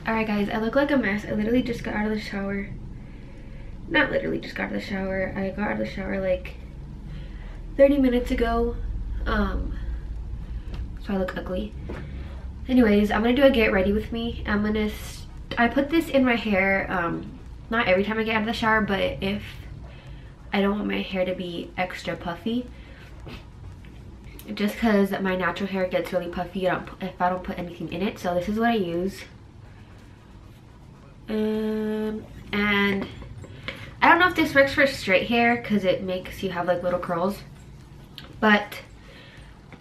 Alright guys, I look like a mess. I literally just got out of the shower. Not literally just got out of the shower. I got out of the shower like 30 minutes ago. So I look ugly. Anyways, I'm gonna do a get ready with me. I put this in my hair, not every time I get out of the shower, but if I don't want my hair to be extra puffy, just because my natural hair gets really puffy if I don't put anything in it. So this is what I use. And I don't know if this works for straight hair because it makes you have like little curls, but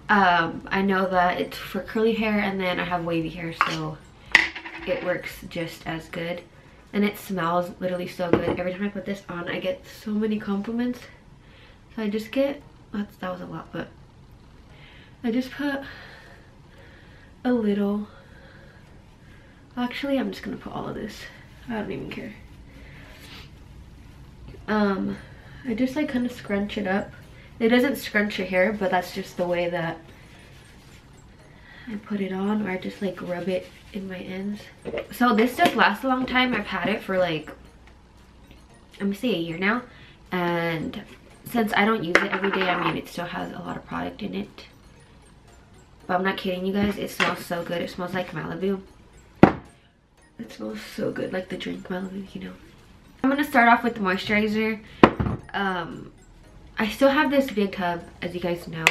I know that it's for curly hair, and then I have wavy hair, so it works just as good. And it smells literally so good. Every time I put this on, I get so many compliments. So I just get, that was a lot, but I just put a little. Actually, I'm just gonna put all of this. I don't even care. I just like kind of scrunch it up. It doesn't scrunch your hair, but that's just the way that I put it on, or I just like rub it in my ends. So this does last a long time. I've had it for like, I'm gonna say a year now, and since I don't use it every day, I mean, it still has a lot of product in it. But I'm not kidding you guys, it smells so good. It smells like Malibu. It smells so good, like the drink Malibu, you know. I'm gonna start off with the moisturizer. I still have this big tub, as you guys know.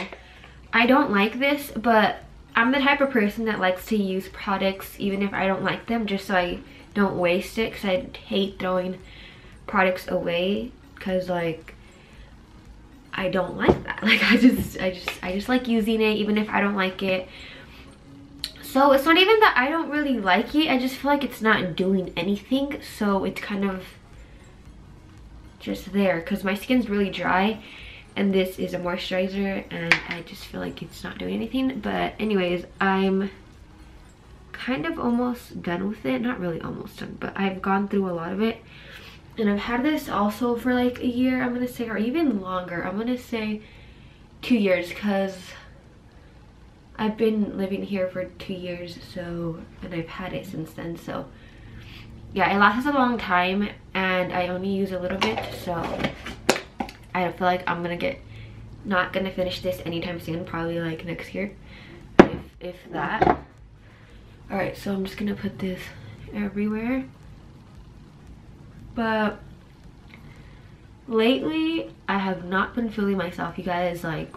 I don't like this, but I'm the type of person that likes to use products even if I don't like them, just so I don't waste it, because I hate throwing products away, because like I don't like that. Like I just like using it even if I don't like it. So it's not even that I don't really like it, I just feel like it's not doing anything, so it's kind of just there, because my skin's really dry and this is a moisturizer and I just feel like it's not doing anything. But anyways, I'm kind of almost done with it. Not really almost done, but I've gone through a lot of it, and I've had this also for like a year, I'm gonna say, or even longer. I'm gonna say 2 years, because I've been living here for 2 years, so, and I've had it since then. So yeah, it lasts a long time, and I only use a little bit, so I feel like I'm not gonna finish this anytime soon, probably like next year, if that. All right, so I'm just gonna put this everywhere. But lately I have not been feeling myself, you guys. Like,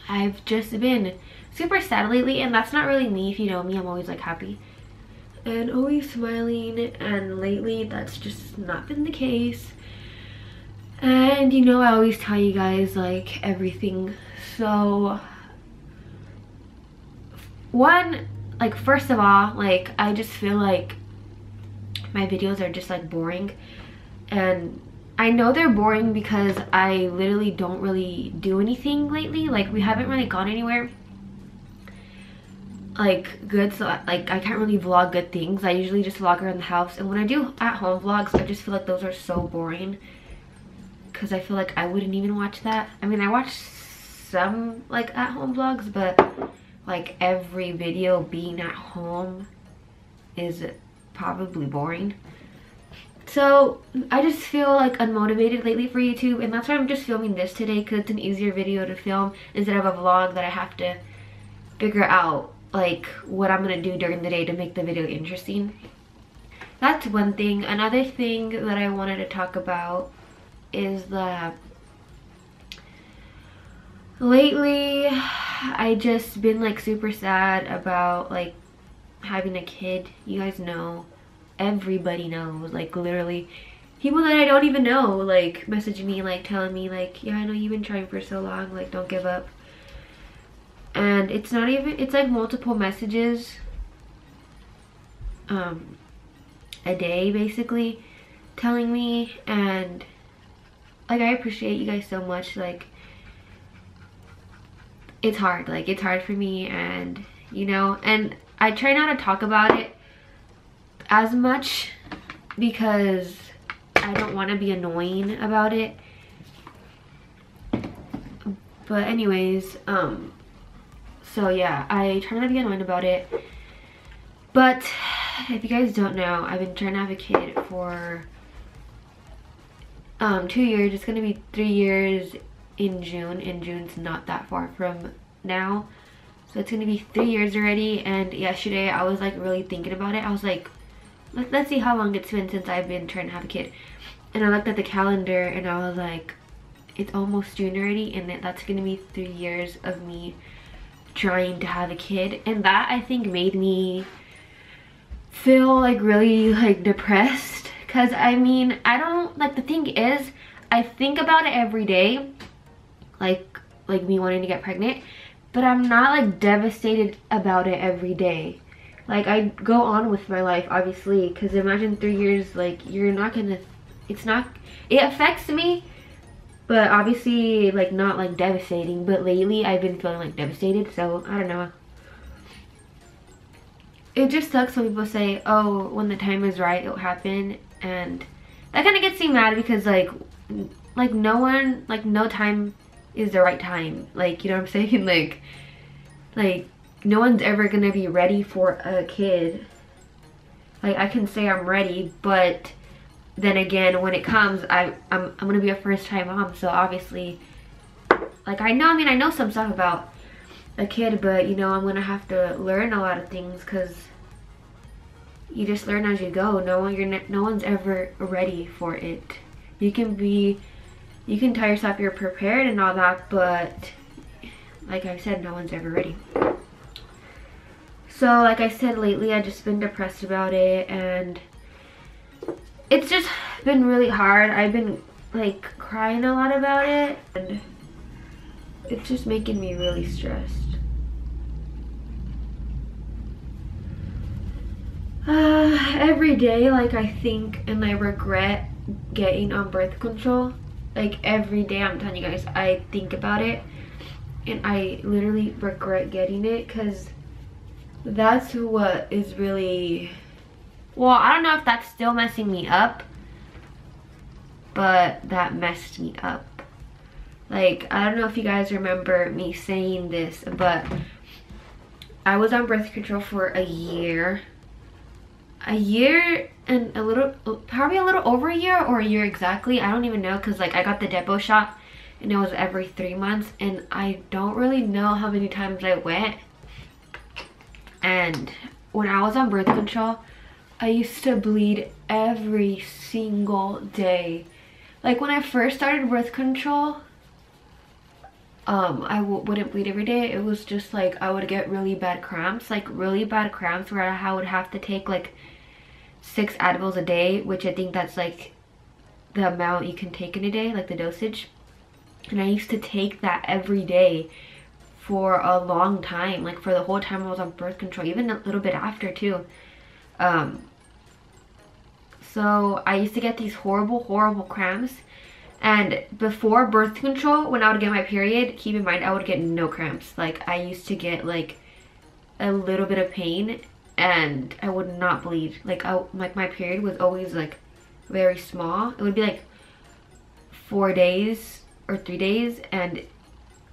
I've just been super sad lately, and that's not really me. If you know me, I'm always like happy and always smiling, and lately that's just not been the case. And you know, I always tell you guys like everything. So first of all, like, I just feel like my videos are just like boring, and I know they're boring because I literally don't really do anything lately. Like, we haven't really gone anywhere like good, so like I can't really vlog good things. I usually just vlog around the house, and when I do at home vlogs, I just feel like those are so boring, because I feel like I wouldn't even watch that. I mean, I watch some like at home vlogs, but like every video being at home is probably boring. So I just feel like unmotivated lately for YouTube, and that's why I'm just filming this today, because it's an easier video to film instead of a vlog that I have to figure out like what I'm gonna do during the day to make the video interesting. That's one thing. Another thing that I wanted to talk about is that lately I just been like super sad about like having a kid. You guys know, everybody knows, like literally people that I don't even know like messaging me, like telling me like, yeah, I know you've been trying for so long, like don't give up. And it's not even, it's like multiple messages a day basically telling me, and like I appreciate you guys so much. Like, it's hard, like it's hard for me, and you know, and I try not to talk about it as much because I don't want to be annoying about it. But anyways, so yeah, I try not to be annoying about it, but if you guys don't know, I've been trying to have a kid for 2 years. It's gonna be 3 years in June, and June's not that far from now, so it's gonna be 3 years already. And yesterday I was like really thinking about it. I was like, let's see how long it's been since I've been trying to have a kid. And I looked at the calendar and I was like, it's almost June already, and that's gonna be 3 years of me trying to have a kid. And that, I think, made me feel like really like depressed, because I mean, I don't like, the thing is, I think about it every day, like me wanting to get pregnant, but I'm not like devastated about it every day. Like, I go on with my life, obviously, because imagine 3 years, like, you're not gonna, it affects me, but obviously like not like devastating. But lately I've been feeling like devastated, so I don't know. It just sucks when people say, oh, when the time is right it'll happen, and that kind of gets me mad, because like no one, like, no time is the right time, like, you know what I'm saying? Like no one's ever gonna be ready for a kid. Like, I can say I'm ready, but then again, when it comes, I'm gonna be a first-time mom, so obviously, like, I know some stuff about a kid, but you know, I'm gonna have to learn a lot of things, because you just learn as you go. No one's ever ready for it. You can tell yourself you're prepared and all that, but like I said, no one's ever ready. So like I said, lately I've just been depressed about it, and it's just been really hard. I've been like crying a lot about it, and it's just making me really stressed. Every day, like, I think and I regret getting on birth control. Like, every day, I'm telling you guys, I think about it and I literally regret getting it, because that's what is really, well, I don't know if that's still messing me up, but that messed me up. Like, I don't know if you guys remember me saying this, but I was on birth control for a year and probably a little over a year, or a year exactly. I don't even know, because like I got the depot shot and it was every 3 months, and I don't really know how many times I went. And when I was on birth control, I used to bleed every single day. Like, when I first started birth control, I wouldn't bleed every day. It was just like I would get really bad cramps, where I would have to take like 6 Advils a day, which I think that's like the amount you can take in a day, like the dosage. And I used to take that every day for a long time, like for the whole time I was on birth control, even a little bit after too. So I used to get these horrible cramps. And before birth control, when I would get my period, keep in mind, I would get no cramps. Like, I used to get like a little bit of pain and I would not bleed. Like, my period was always like very small. It would be like 4 days or 3 days, and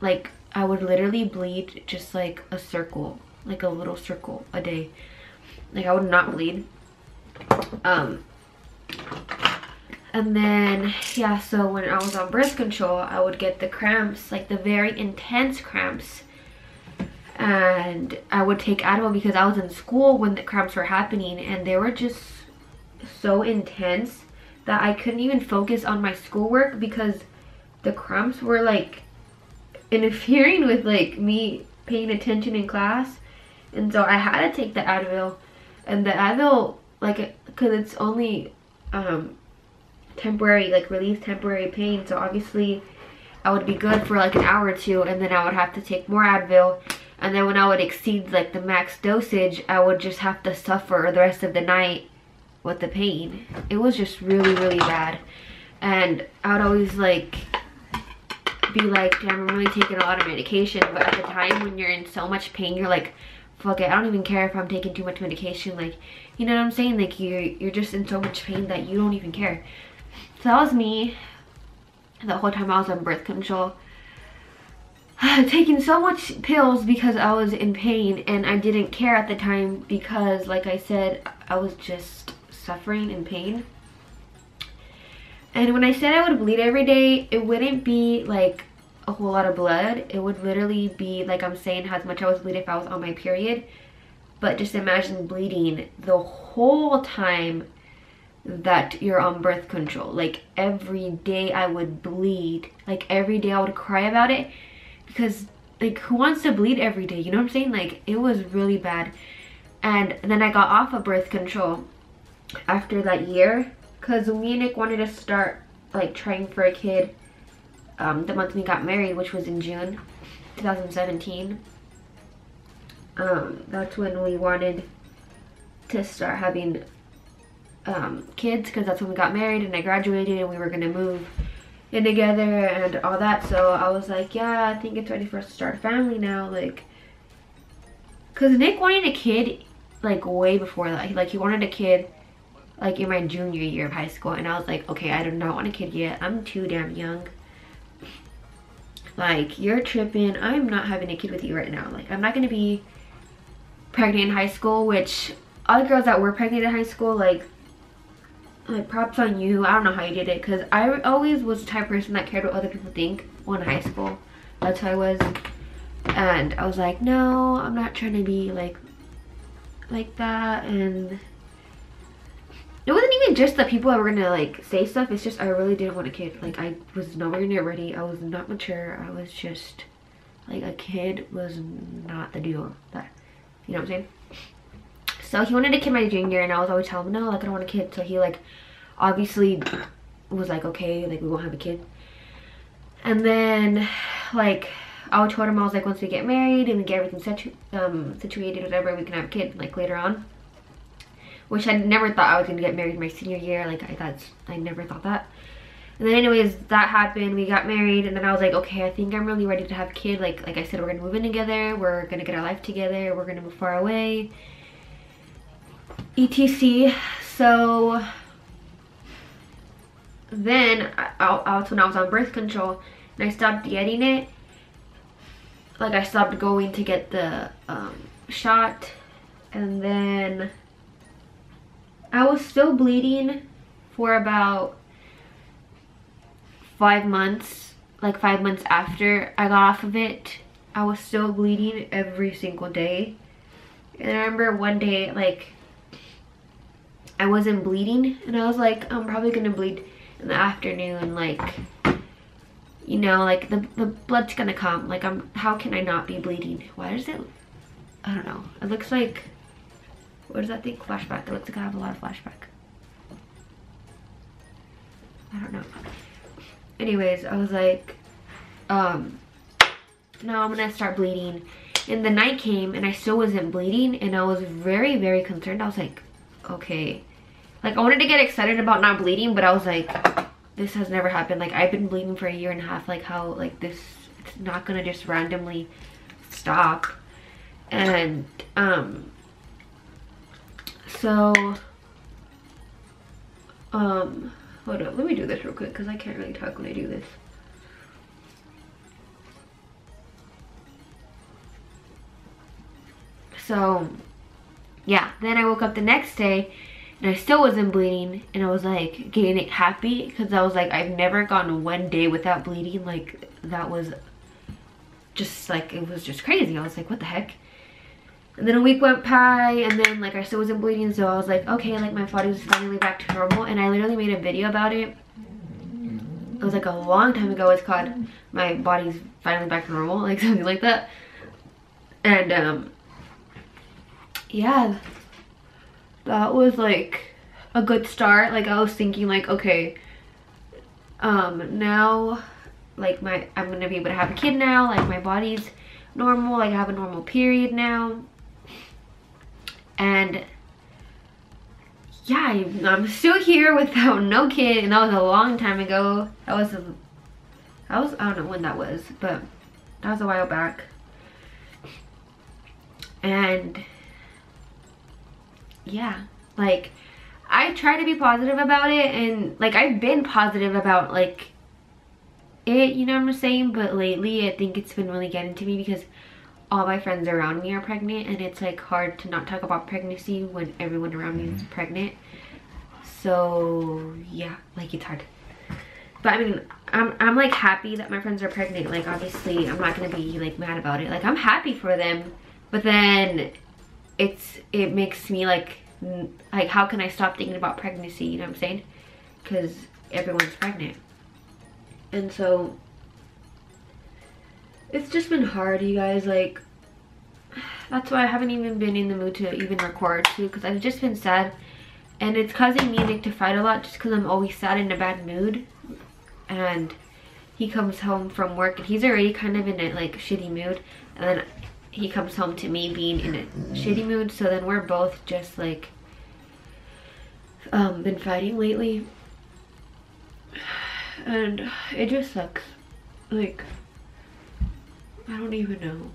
like I would literally bleed just like a circle, like a little circle a day. Like, I would not bleed. And then, yeah, so when I was on birth control, I would get the cramps, like the very intense cramps. And I would take Advil because I was in school when the cramps were happening, and they were just so intense that I couldn't even focus on my schoolwork because the cramps were like interfering with like me paying attention in class. And so I had to take the Advil, and the Advil, like, because it's only temporary, like relieve temporary pain, so obviously I would be good for like an hour or two, and then I would have to take more Advil, and then when I would exceed like the max dosage, I would just have to suffer the rest of the night with the pain. It was just really bad. And I would always like be like, damn, I'm really taking a lot of medication, but at the time when you're in so much pain, you're like, fuck it, I don't even care if I'm taking too much medication. Like, you know what I'm saying? Like, you're just in so much pain that you don't even care. So that was me the whole time I was on birth control. taking so much pills because I was in pain, and I didn't care at the time because, like I said, I was just suffering in pain. And when I said I would bleed every day, it wouldn't be like a whole lot of blood. It would literally be like I'm saying how much I was bleeding if I was on my period. But just imagine bleeding the whole time that you're on birth control. Like every day I would bleed. Like every day I would cry about it. Because like who wants to bleed every day? You know what I'm saying? Like it was really bad. And then I got off of birth control after that year. Because me and Nick wanted to start like trying for a kid the month we got married, which was in June 2017. That's when we wanted to start having kids, because that's when we got married and I graduated and we were gonna move in together and all that. So I was like, yeah, I think it's ready for us to start a family now. Like, because Nick wanted a kid like way before that. Like he wanted a kid like in my junior year of high school, and I was like, okay, I do not want a kid yet. I'm too damn young. Like, you're tripping. I'm not having a kid with you right now. Like, I'm not gonna be pregnant in high school, which other girls that were pregnant in high school, like props on you. I don't know how you did it, because I always was the type of person that cared what other people think when in high school. That's how I was. And I was like, no, I'm not trying to be like that. And it wasn't even just the people that were gonna like say stuff. It's just I really didn't want a kid. Like I was nowhere near ready. I was not mature. I was just like, a kid was not the deal. That, you know what I'm saying? So he wanted a kid my junior, and I was always telling him, no, like I don't want a kid. So he like obviously was like, okay, like we won't have a kid. And then like I told him, I was like, once we get married and we get everything situated, whatever, we can have a kid like later on. Which I never thought I was gonna get married my senior year. Like I never thought that. And then anyways, that happened. We got married, and then I was like, okay, I think I'm really ready to have a kid. Like I said, we're gonna move in together. We're gonna get our life together. We're gonna move far away. etc. So then that's when I was on birth control, and I stopped getting it. Like I stopped going to get the shot, and then I was still bleeding for about 5 months. Like 5 months after I got off of it, I was still bleeding every single day. And I remember one day, like, I wasn't bleeding, and I was like, I'm probably gonna bleed in the afternoon, like, you know, like the blood's gonna come. Like, how can I not be bleeding? Why does it, I don't know. It looks like, what does that thing? Flashback. It looks like I have a lot of flashback. I don't know. Anyways, I was like, no, I'm gonna start bleeding. And the night came, and I still wasn't bleeding, and I was very, very concerned. I was like, okay. Like, I wanted to get excited about not bleeding, but I was like, this has never happened. Like, I've been bleeding for 1.5 years. Like, how, like, this, it's not gonna just randomly stop. And, so, hold up, let me do this real quick, because I can't really talk when I do this. So, yeah, then I woke up the next day, and I still wasn't bleeding, and I was like getting happy, because I was like, I've never gone 1 day without bleeding. Like, that was just like, it was just crazy. I was like, what the heck? And then a week went by, and then like I still wasn't bleeding, so I was like, okay, like my body was finally back to normal. And I literally made a video about it. It was like a long time ago. It's called My Body's Finally Back to Normal, like something like that. And yeah, that was like a good start. Like, I was thinking like, okay, now like I'm gonna be able to have a kid now. Like, my body's normal. Like, I have a normal period now. And yeah, I'm still here without no kid, and that was a long time ago. That was I don't know when that was, but that was a while back. And yeah, like, I try to be positive about it, and like I've been positive about like it, you know what I'm saying? But lately I think it's been really getting to me because all my friends around me are pregnant, and it's like hard to not talk about pregnancy when everyone around me is pregnant. So yeah, like it's hard. But I mean, I'm like happy that my friends are pregnant. Like obviously I'm not gonna be like mad about it. Like I'm happy for them, but then it makes me like how can I stop thinking about pregnancy, you know what I'm saying? Because everyone's pregnant. And so it's just been hard, you guys. Like that's why I haven't even been in the mood to even record too, because I've just been sad, and it's causing me and Nick to fight a lot just because I'm always sad in a bad mood. And he comes home from work and he's already kind of in a like shitty mood, and then he comes home to me being in a shitty mood, so then we're both just like been fighting lately, and it just sucks. Like I don't even know.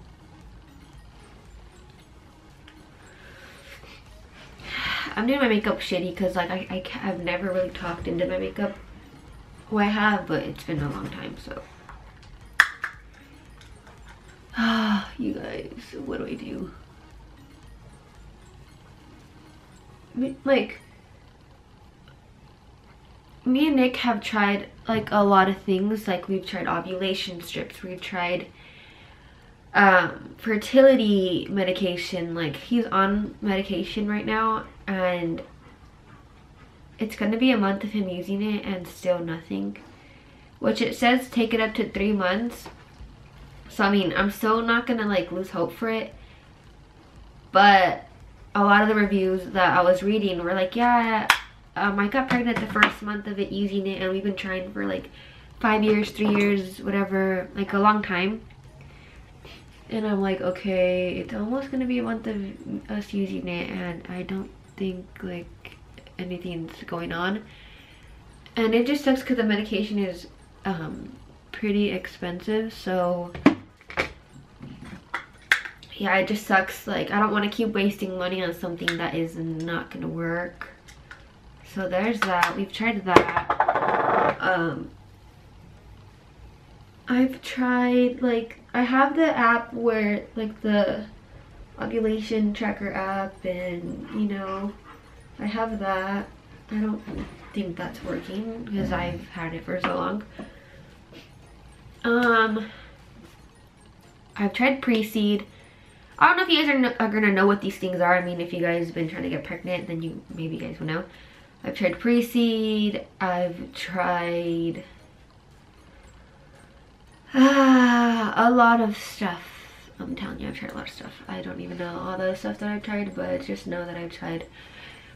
I'm doing my makeup shitty because like I've never really talked into my makeup. Well, I have, but it's been a long time, so. You guys, what do I do? Like, me and Nick have tried like a lot of things. Like we've tried ovulation strips, we've tried fertility medication. Like he's on medication right now, and it's gonna be a month of him using it and still nothing, which it says take it up to 3 months. So I mean, I'm still not gonna like lose hope for it, but a lot of the reviews that I was reading were like, yeah, I got pregnant the first month of it using it, and we've been trying for like 5 years, 3 years, whatever, like a long time. And I'm like, okay, it's almost gonna be a month of us using it, and I don't think like anything's going on. And it just sucks because the medication is pretty expensive, so yeah, it just sucks. Like I don't want to keep wasting money on something that is not gonna work. So there's that. We've tried that. I've tried, like, I have the app where like the ovulation tracker app, and you know, I have that. I don't think that's working because I've had it for so long. I've tried pre-seed. I don't know if you guys are gonna know what these things are. I mean, if you guys have been trying to get pregnant, then maybe you guys will know. I've tried pre-seed. I've tried a lot of stuff. I'm telling you, I've tried a lot of stuff. I don't even know all the stuff that I've tried, but just know that I've tried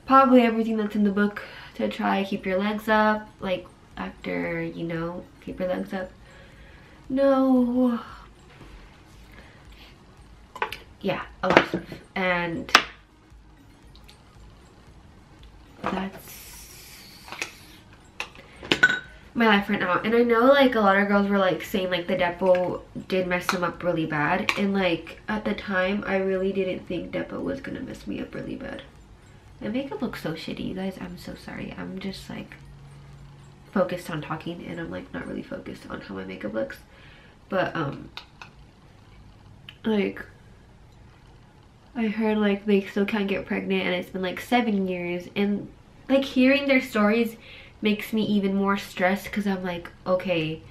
probably everything that's in the book to try. Keep your legs up, like after, you know, keep your legs up. No. Yeah, a lot of stuff. And that's my life right now. And I know like a lot of girls were like saying like the Depo did mess them up really bad, and like at the time I really didn't think Depo was gonna mess me up really bad. My makeup looks so shitty, you guys. I'm so sorry. I'm just like focused on talking, and I'm like not really focused on how my makeup looks. But like I heard like they still can't get pregnant, and it's been like 7 years, and like hearing their stories makes me even more stressed because I'm like, okay,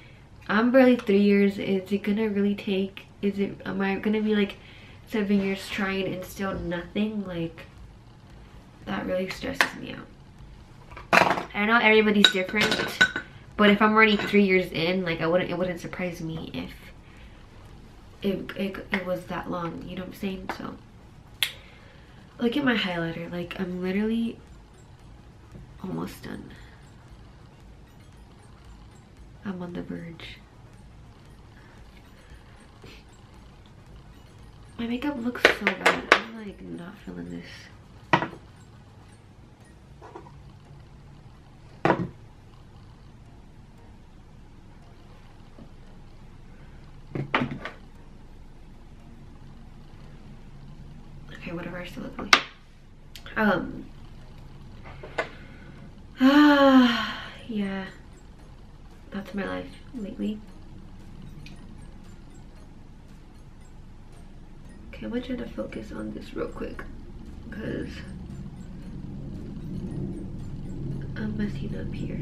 I'm barely 3 years. Is it gonna really take, am I gonna be like 7 years trying and still nothing? Like that really stresses me out. I know everybody's different, but if I'm already 3 years in, like it wouldn't surprise me if it was that long, you know what I'm saying? So look at my highlighter. Like I'm literally almost done. I'm on the verge. My makeup looks so bad. I'm like not feeling this. Okay, whatever, I still look ugly. Yeah, that's my life lately. Okay, I'm gonna try to focus on this real quick because I'm messing up here.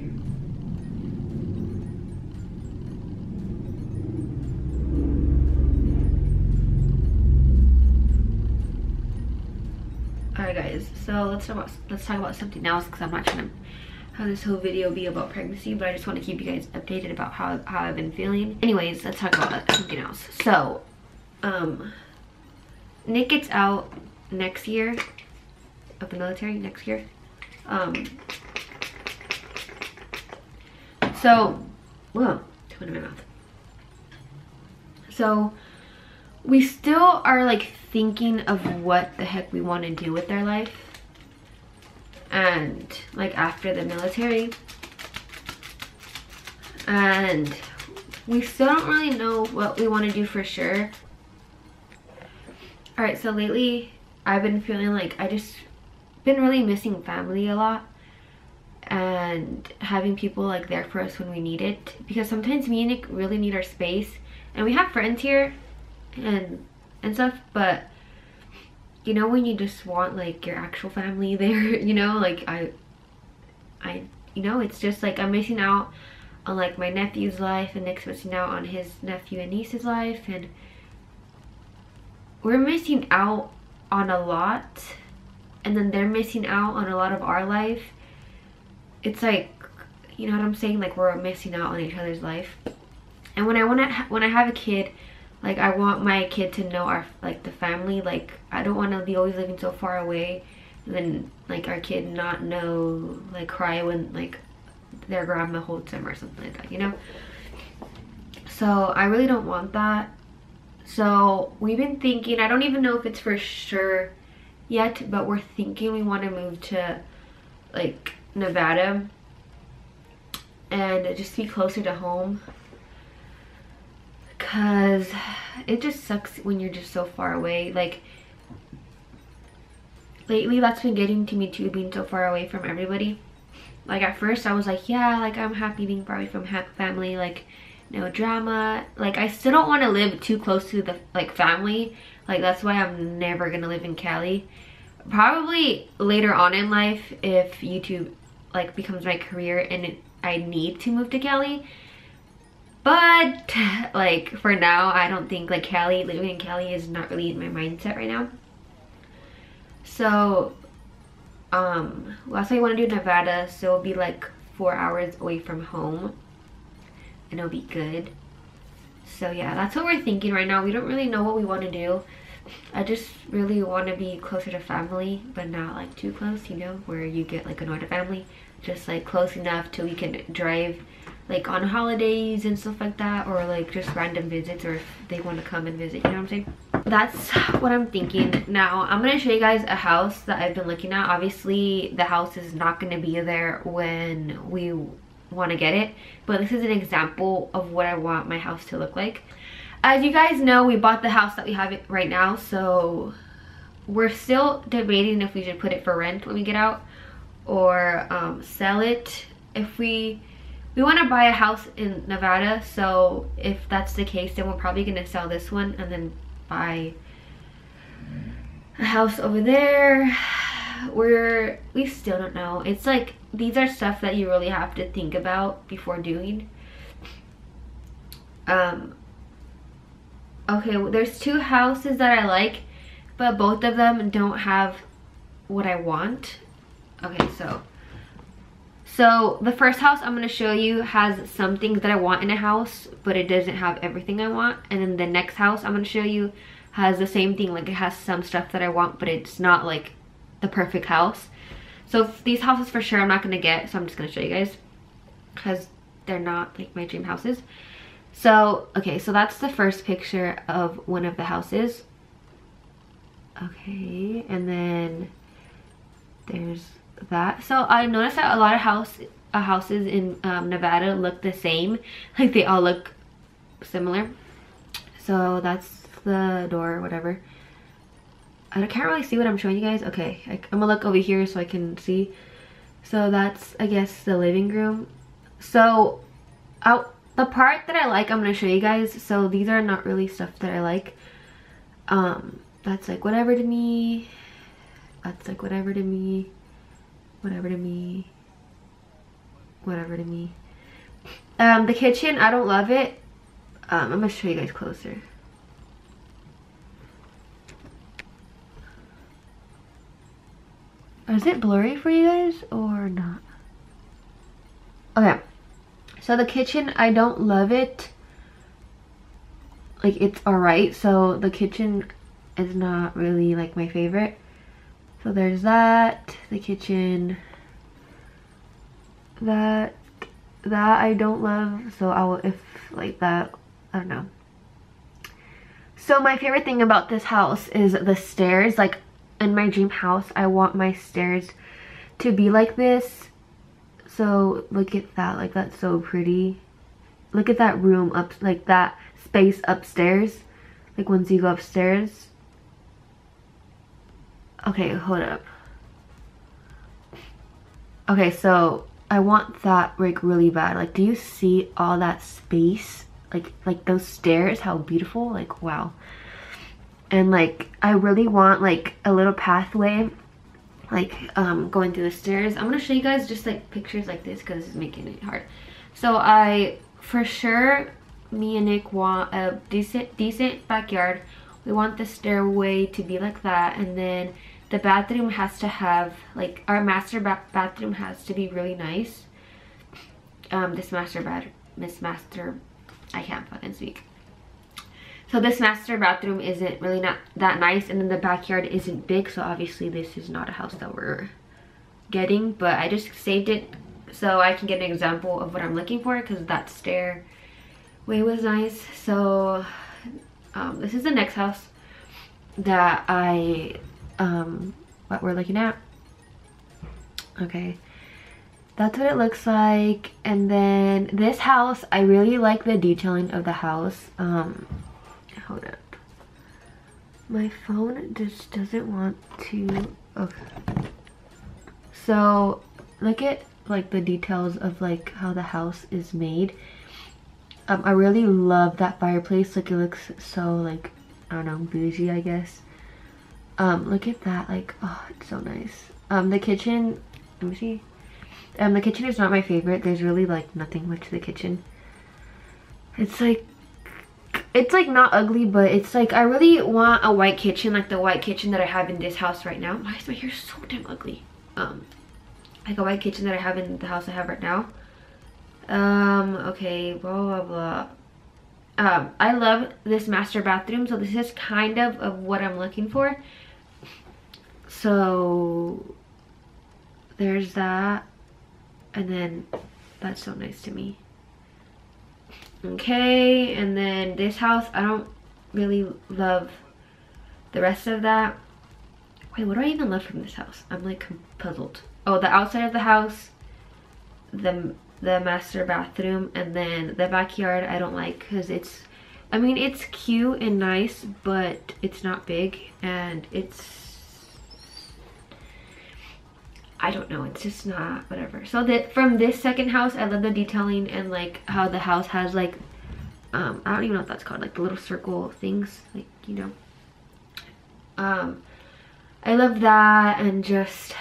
Alright guys, so let's talk about something else, because I'm not trying to have this whole video be about pregnancy, but I just want to keep you guys updated about how I've been feeling. Anyways, let's talk about something else. So Nick gets out next year of the military next year. So whoa, too in my mouth. So we still are like thinking of what the heck we want to do with our life, and like after the military, and we still don't really know what we want to do for sure. All right, so lately I've been feeling like I just been really missing family a lot, and having people like there for us when we need it, because sometimes me and Nick really need our space, and we have friends here and stuff, but you know, when you just want like your actual family there, you know, like I you know, it's just like I'm missing out on like my nephew's life, and Nick's missing out on his nephew and niece's life, and we're missing out on a lot, and then they're missing out on a lot of our life. It's like, you know what I'm saying, like we're missing out on each other's life. And when I have a kid, like I want my kid to know our, like the family. Like I don't want to be always living so far away, and then like our kid not know, like cry when like their grandma holds them or something like that, you know. So I really don't want that. So we've been thinking, I don't even know if it's for sure yet, but we're thinking we want to move to like Nevada and just be closer to home, because it just sucks when you're just so far away. Like lately that's been getting to me too, being so far away from everybody. Like at first I was like, yeah, like I'm happy being far away from family, like no drama. Like I still don't want to live too close to the like family. Like that's why I'm never gonna live in Cali. Probably later on in life, if YouTube like becomes my career and I need to move to Cali. But like for now, I don't think like Cali, living in Cali is not really in my mindset right now. So last I want to do Nevada, so it'll be like 4 hours away from home, and it'll be good. So yeah, that's what we're thinking right now. We don't really know what we want to do. I just really want to be closer to family, but not like too close, you know, where you get like annoyed at family. Just like close enough till we can drive like on holidays and stuff like that, or like just random visits, or if they want to come and visit, you know what I'm saying? That's what I'm thinking. Now I'm gonna show you guys a house that I've been looking at. Obviously the house is not gonna be there when we want to get it, but this is an example of what I want my house to look like. As you guys know, we bought the house that we have right now, so we're still debating if we should put it for rent when we get out, or sell it. If we want to buy a house in Nevada, so if that's the case, then we're probably gonna sell this one and then buy a house over there. We still don't know. It's like, these are stuff that you really have to think about before doing. Okay, well, there's two houses that I like, but both of them don't have what I want. Okay, so the first house I'm going to show you has some things that I want in a house, but it doesn't have everything I want. And then the next house I'm going to show you has the same thing, like it has some stuff that I want, but it's not like the perfect house. So these houses for sure I'm not going to get, so I'm just going to show you guys because they're not like my dream houses. So okay, so that's the first picture of one of the houses. Okay, and then there's that. So I noticed that a lot of houses in Nevada look the same, like they all look similar. So that's the door, whatever. I can't really see what I'm showing you guys. Okay, I'm gonna look over here so I can see. So that's, I guess, the living room. So the part that I like, I'm gonna show you guys. So these are not really stuff that I like. That's like whatever to me. That's like whatever to me. Whatever to me. Whatever to me. The kitchen, I don't love it. I'm gonna show you guys closer. Is it blurry for you guys or not? Okay, so the kitchen, I don't love it. Like, it's alright. So the kitchen is not really like my favorite. So there's that. The kitchen. That I don't love. So I will, if like that, I don't know. So my favorite thing about this house is the stairs. Like, in my dream house, I want my stairs to be like this. So look at that, like that's so pretty. Look at that room up, like that space upstairs, like once you go upstairs. Okay, hold up. Okay, so I want that like really bad. Like, do you see all that space? Like those stairs, how beautiful, like wow. And like I really want like a little pathway, like going through the stairs. I'm gonna show you guys just like pictures like this because it's making it hard. So for sure, me and Nick want a decent backyard. We want the stairway to be like that, and then the bathroom has to have like, our master bathroom has to be really nice. I can't fucking speak. So this master bathroom isn't really not that nice, and then the backyard isn't big, so obviously this is not a house that we're getting, but I just saved it so I can get an example of what I'm looking for, because that stairway was nice. So this is the next house that what we're looking at. Okay, that's what it looks like. And then this house, I really like the detailing of the house. Hold up, my phone just doesn't want to. Okay, so look at like the details of like how the house is made. I really love that fireplace. Like, it looks so like, I don't know, bougie, I guess. Look at that, like, oh, it's so nice. The kitchen, let me see. The kitchen is not my favorite. There's really like nothing much to the kitchen. It's like not ugly, but it's like, I really want a white kitchen, like the white kitchen that I have in this house right now. Why is my hair so damn ugly? Like a white kitchen that I have in the house I have right now. Okay, blah blah blah. I love this master bathroom, so this is kind of what I'm looking for. So there's that, and then that's so nice to me. Okay, and then this house, I don't really love the rest of that. Wait, what do I even love from this house? I'm like puzzled. Oh, the outside of the house, the master bathroom, and then the backyard I don't like, because it's, I mean, it's cute and nice, but it's not big, and it's, I don't know, it's just not, whatever. So that from this second house, I love the detailing and like how the house has like, I don't even know what that's called, like the little circle things, like, you know. I love that, and just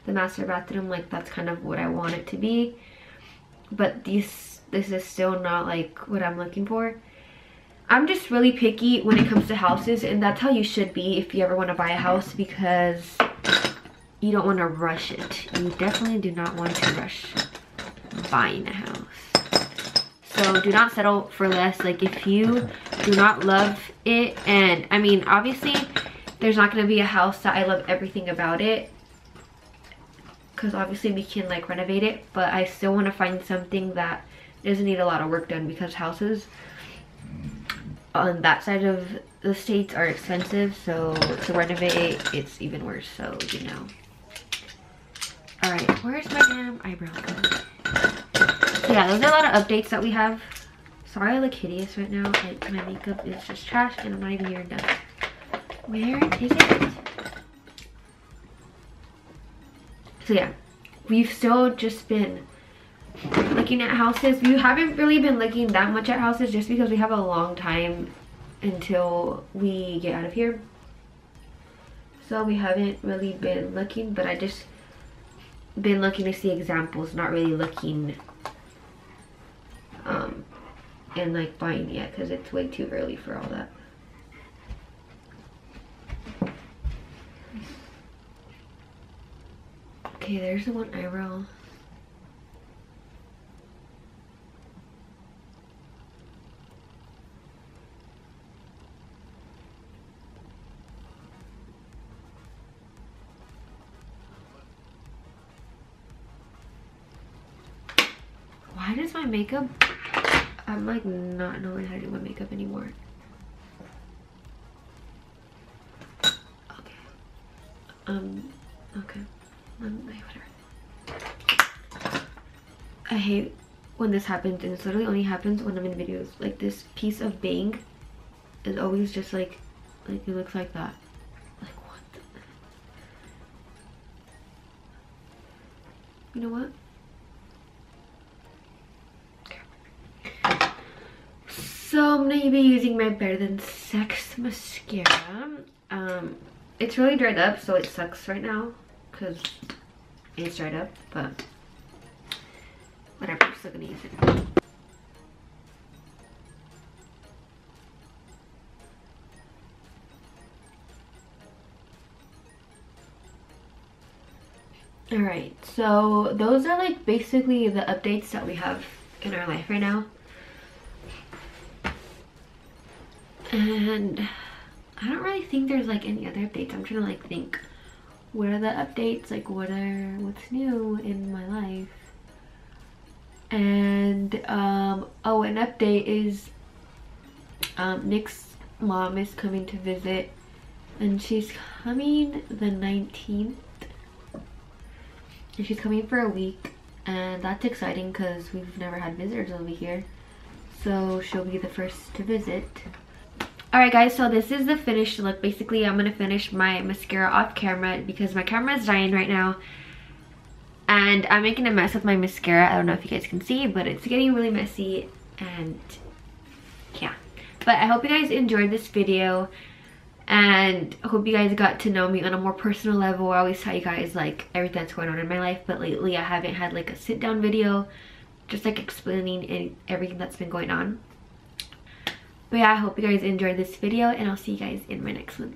the master bathroom, like that's kind of what I want it to be. But this is still not like what I'm looking for. I'm just really picky when it comes to houses, and that's how you should be if you ever want to buy a house, because you don't want to rush it. You definitely do not want to rush buying a house. So do not settle for less. Like, if you do not love it, and I mean, obviously there's not going to be a house that I love everything about it, because obviously we can like renovate it, but I still want to find something that doesn't need a lot of work done, because houses on that side of the states are expensive, so to renovate it's even worse. So, you know. All right, where's my damn eyebrow? So yeah, those are a lot of updates that we have. Sorry I look hideous right now. Like, my makeup is just trash and I'm not even near done. Where is it? So yeah, we've still just been looking at houses. We haven't really been looking that much at houses, just because we have a long time until we get out of here. So we haven't really been looking, but I just been looking to see examples, not really looking and like buying yet, because it's way too early for all that. Okay, there's the one eyebrow. Why does my makeup, I'm like not knowing how to do my makeup anymore. Okay. Okay. Whatever. I hate when this happens, and it literally only happens when I'm in videos. Like this piece of bang is always just like it looks like that. Like what? You know what? So I'm gonna be using my Better Than Sex mascara. It's really dried up, so it sucks right now because it's dried up, but whatever, I'm still gonna use it. Alright, so those are like basically the updates that we have in our life right now. And I don't really think there's like any other updates. I'm trying to like think, what are the updates, like what's new in my life. And oh, an update is Nick's mom is coming to visit, and she's coming the 19th, and she's coming for a week, and that's exciting because we've never had visitors over here, so she'll be the first to visit. Alright guys, so this is the finished look. Basically, I'm gonna finish my mascara off camera because my camera is dying right now. And I'm making a mess with my mascara. I don't know if you guys can see, but it's getting really messy. And yeah. But I hope you guys enjoyed this video. And I hope you guys got to know me on a more personal level. I always tell you guys like everything that's going on in my life. But lately I haven't had like a sit down video. Just like explaining everything that's been going on. But yeah, I hope you guys enjoyed this video, and I'll see you guys in my next one.